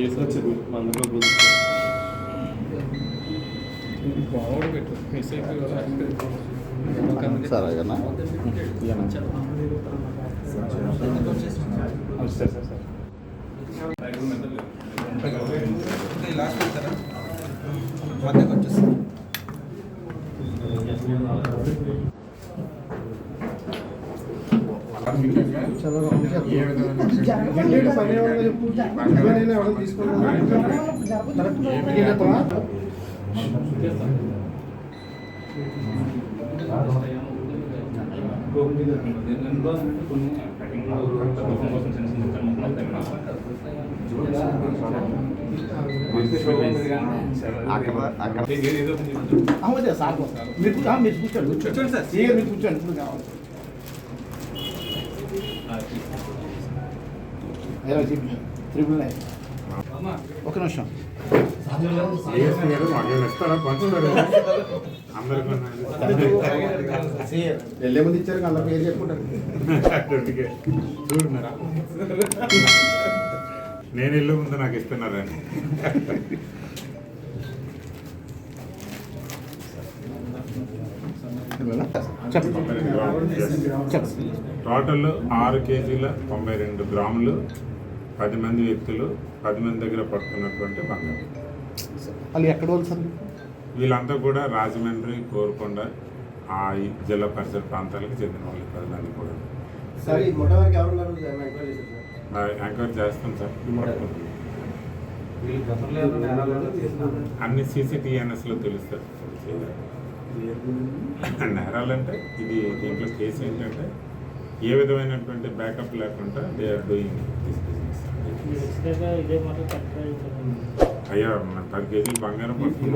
చేసి అందులో బాగుండు పెట్టు మిస్ అయిపోయి సార్ అయ్యనా లాస్ట్ వెళ్తారా మధ్యకి వచ్చేస్తాను మీరు కూర్చోండి సార్ మీరు కూర్చోండి ఇప్పుడు కావాలి ఒక నిమిషం వెళ్ళే ముందు ఇచ్చారు అందరు పేరు చెప్పుకుంటారు చూడున్నారా నేను వెళ్ళే ముందు నాకు ఇస్తున్నారని టోటల్ 6 కేజీల 92 గ్రాములు 10 మంది వ్యక్తులు 10 మంది దగ్గర పట్టుకున్నటువంటి బంగారం. వాళ్ళు ఎక్కడ వాళ్ళు సార్? వీళ్ళంతా కూడా రాజమండ్రి, కోరుకొండ ఆ జిల్లా పరిసర ప్రాంతాలకు చెందిన వాళ్ళు ప్రజలు కూడా ఎంక్వైరీ చేస్తాం సార్. అన్ని CCTNSలో తెలుస్తారు. నేరాలంటే ఇది దీంట్లో కేసు ఏంటంటే ఏ విధమైనటువంటి బ్యాకప్ లేకుండా they are doing this business. అయ్యా 10 కేజీలు బంగారం పడుతుంది.